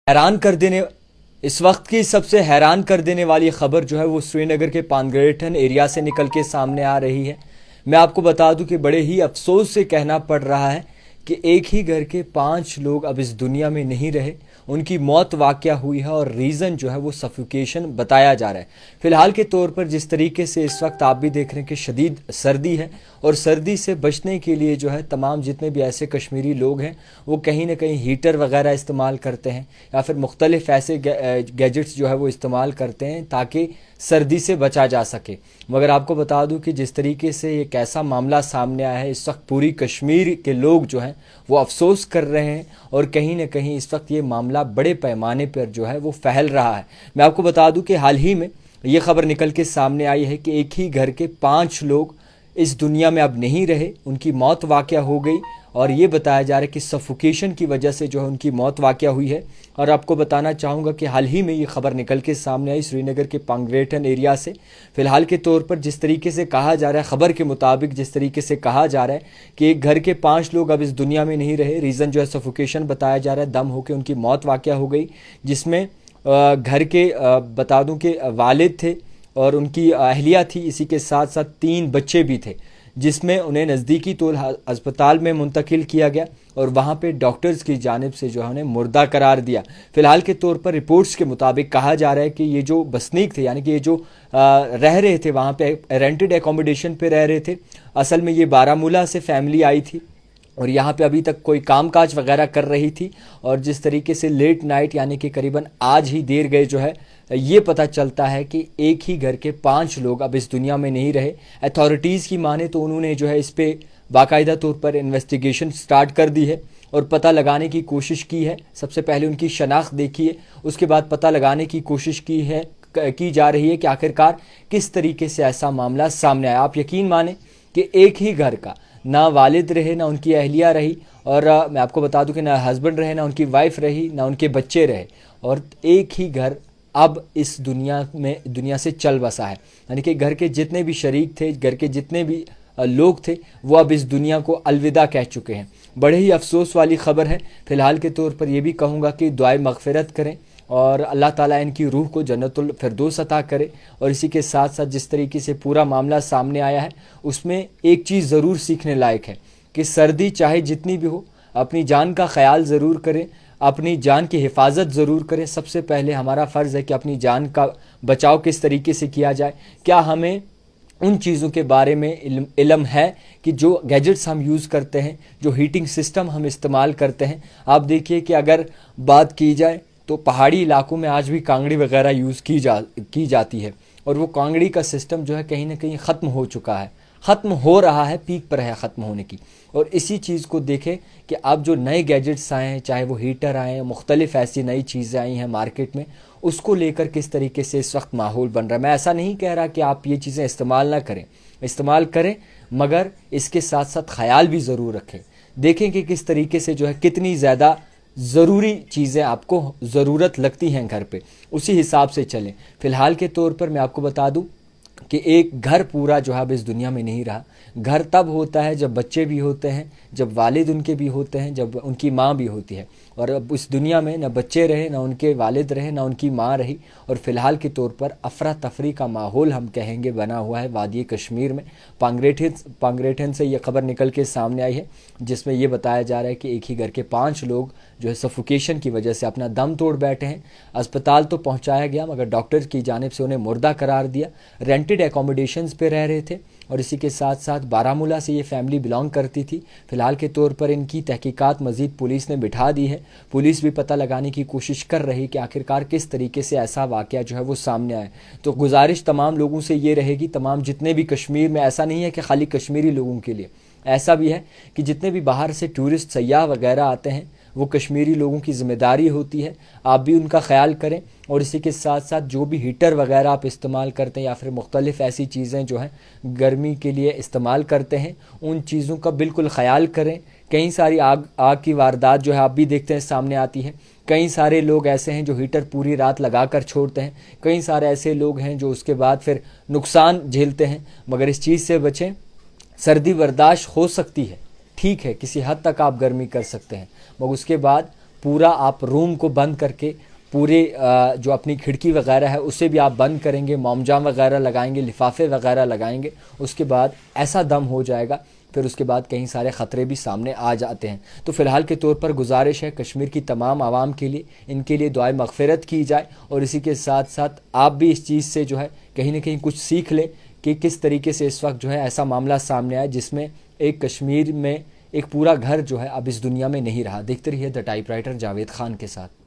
हैरान कर देने इस वक्त की सबसे हैरान कर देने वाली खबर जो है वो श्रीनगर के पांग्रेठन एरिया से निकल के सामने आ रही है। मैं आपको बता दूं कि बड़े ही अफसोस से कहना पड़ रहा है कि एक ही घर के 5 लोग अब इस दुनिया में नहीं रहे, उनकी मौत वाक़या हुई है और रीज़न जो है वो सफोकेशन बताया जा रहा है। फ़िलहाल के तौर पर जिस तरीके से इस वक्त आप भी देख रहे हैं कि शदीद सर्दी है और सर्दी से बचने के लिए जो है तमाम जितने भी ऐसे कश्मीरी लोग हैं वो कहीं ना कहीं हीटर वगैरह इस्तेमाल करते हैं या फिर मुख्तलिफ ऐसे गैजेट्स जो है वो इस्तेमाल करते हैं ताकि सर्दी से बचा जा सके। मगर आपको बता दूं कि जिस तरीके से एक ऐसा मामला सामने आया है, इस वक्त पूरी कश्मीर के लोग जो हैं वो अफसोस कर रहे हैं और कहीं ना कहीं इस वक्त ये मामला बड़े पैमाने पर जो है वो फैल रहा है। मैं आपको बता दूं कि हाल ही में ये खबर निकल के सामने आई है कि एक ही घर के 5 लोग इस दुनिया में अब नहीं रहे, उनकी मौत वाक़या हो गई और ये बताया जा रहा है कि सफोकेशन की वजह से जो है उनकी मौत वाक़या हुई है। और आपको बताना चाहूँगा कि हाल ही में ये खबर निकल के सामने आई श्रीनगर के पांग्रेठन एरिया से। फ़िलहाल के तौर पर जिस तरीके से कहा जा रहा है, खबर के मुताबिक जिस तरीके से कहा जा रहा है कि एक घर के 5 लोग अब इस दुनिया में नहीं रहे, रीज़न जो है सफोकेशन बताया जा रहा है, दम होकर उनकी मौत वाक़या हो गई, जिसमें घर के बता दूं कि वालिद थे और उनकी अहलिया थी, इसी के साथ साथ 3 बच्चे भी थे, जिसमें उन्हें नज़दीकी तौर अस्पताल में मुंतकिल किया गया और वहाँ पे डॉक्टर्स की जानिब से जो है उन्हें मुर्दा करार दिया। फ़िलहाल के तौर पर रिपोर्ट्स के मुताबिक कहा जा रहा है कि ये जो बसनीक थे, यानी कि ये जो रह रहे थे वहाँ पे रेंटेड एकोमोडेशन पे रह रहे थे, असल में ये बारामूला से फैमिली आई थी और यहाँ पे अभी तक कोई कामकाज वगैरह कर रही थी। और जिस तरीके से लेट नाइट यानी कि करीबन आज ही देर गए जो है ये पता चलता है कि एक ही घर के 5 लोग अब इस दुनिया में नहीं रहे। अथॉरिटीज़ की माने तो उन्होंने जो है इस पे बाकायदा तौर पर इन्वेस्टिगेशन स्टार्ट कर दी है और पता लगाने की कोशिश की है। सबसे पहले उनकी शनाख्त देखी है, उसके बाद पता लगाने की कोशिश की जा रही है कि आखिरकार किस तरीके से ऐसा मामला सामने आया। आप यकीन माने कि एक ही घर का ना वालिद रहे, ना उनकी अहलिया रही और मैं आपको बता दूं कि ना हस्बैंड रहे, ना उनकी वाइफ रही, ना उनके बच्चे रहे और एक ही घर अब इस दुनिया से चल बसा है। यानी कि घर के जितने भी शरीक थे, घर के जितने भी लोग थे वो अब इस दुनिया को अलविदा कह चुके हैं। बड़े ही अफसोस वाली ख़बर है। फ़िलहाल के तौर पर यह भी कहूँगा कि दुआए मग़फ़िरत करें और अल्लाह ताला इनकी रूह को जन्नतुल फिरदौस अता करे। और इसी के साथ साथ जिस तरीके से पूरा मामला सामने आया है उसमें एक चीज़ ज़रूर सीखने लायक है कि सर्दी चाहे जितनी भी हो, अपनी जान का ख्याल ज़रूर करें, अपनी जान की हिफाजत ज़रूर करें। सबसे पहले हमारा फ़र्ज़ है कि अपनी जान का बचाव किस तरीके से किया जाए। क्या हमें उन चीज़ों के बारे में इल्म है कि जो गैजेट्स हम यूज़ करते हैं, जो हीटिंग सिस्टम हम इस्तेमाल करते हैं, आप देखिए कि अगर बात की जाए तो पहाड़ी इलाकों में आज भी कांगड़ी वगैरह यूज़ की जाती है और वो कांगड़ी का सिस्टम जो है कहीं ना कहीं ख़त्म हो चुका है, ख़त्म हो रहा है, पीक पर है ख़त्म होने की। और इसी चीज़ को देखें कि अब जो नए गैजेट्स आए हैं, चाहे वो हीटर आए हैं, मुख्तलिफ़ ऐसी नई चीज़ें आई हैं मार्केट में, उसको लेकर किस तरीके से इस वक्त माहौल बन रहा है। मैं ऐसा नहीं कह रहा कि आप ये चीज़ें इस्तेमाल ना करें, इस्तेमाल करें, मगर इसके साथ साथ ख़याल भी ज़रूर रखें। देखें कि किस तरीके से जो है कितनी ज़्यादा ज़रूरी चीज़ें आपको ज़रूरत लगती हैं घर पे, उसी हिसाब से चलें। फ़िलहाल के तौर पर मैं आपको बता दूं कि एक घर पूरा जो है अब इस दुनिया में नहीं रहा। घर तब होता है जब बच्चे भी होते हैं, जब वालिद उनके भी होते हैं, जब उनकी माँ भी होती है। और अब इस दुनिया में न बच्चे रहे, न उनके वालिद रहे, न उनकी माँ रही और फ़िलहाल के तौर पर अफरा तफरी का माहौल हम कहेंगे बना हुआ है वादी कश्मीर में। पांग्रेठन से ये खबर निकल के सामने आई है जिसमें ये बताया जा रहा है कि एक ही घर के 5 लोग जो है सफोकेशन की वजह से अपना दम तोड़ बैठे हैं। अस्पताल तो पहुँचाया गया मगर डॉक्टर की जानिब से उन्हें मुर्दा करार दिया। रेंटेड एकोमोडेशंस पे रह रहे थे और इसी के साथ साथ बारामूला से ये फैमिली बिलोंग करती थी। फ़िलहाल के तौर पर इनकी तहकीकात मज़ीद पुलिस ने बिठा दी है। पुलिस भी पता लगाने की कोशिश कर रही कि आखिरकार किस तरीके से ऐसा वाक़या जो है वो सामने आए। तो गुजारिश तमाम लोगों से ये रहेगी, तमाम जितने भी कश्मीर में, ऐसा नहीं है कि खाली कश्मीरी लोगों के लिए, ऐसा भी है कि जितने भी बाहर से टूरिस्ट सयाह वगैरह आते हैं वो कश्मीरी लोगों की ज़िम्मेदारी होती है, आप भी उनका ख्याल करें। और इसी के साथ साथ जो भी हीटर वगैरह आप इस्तेमाल करते हैं या फिर मुख्तलिफ़ ऐसी चीज़ें जो हैं गर्मी के लिए इस्तेमाल करते हैं, उन चीज़ों का बिल्कुल ख्याल करें। कई सारी आग की वारदात जो है आप भी देखते हैं सामने आती है। कई सारे लोग ऐसे हैं जो हीटर पूरी रात लगा कर छोड़ते हैं, कई सारे ऐसे लोग हैं जो उसके बाद फिर नुकसान झेलते हैं। मगर इस चीज़ से बचें। सर्दी बर्दाश्त हो सकती है, ठीक है, किसी हद तक आप गर्मी कर सकते हैं, मगर उसके बाद پورا آپ روم کو بند کر کے پورے جو اپنی کھڑکی وغیرہ ہے اسے بھی آپ بند کریں گے، مومجام وغیرہ لگائیں گے، لفافے وغیرہ لگائیں گے، اس کے بعد ایسا دم ہو جائے گا، پھر اس کے بعد کئی سارے خطرے بھی سامنے آ جاتے ہیں۔ تو فی الحال کے طور پر گزارش ہے کشمیر کی تمام عوام کے لیے، ان کے لیے دعائے مغفرت کی جائے، اور اسی کے ساتھ ساتھ آپ بھی اس چیز سے جو ہے کہیں نہ کہیں کچھ سیکھ لیں کہ کس طریقے سے اس وقت جو ہے ایسا معاملہ سامنے آیا جس میں ایک کشمیر میں ایک پورا گھر جو ہے اب اس دنیا میں نہیں رہا۔ دیکھتے رہیے the type writer Javed Khan کے ساتھ۔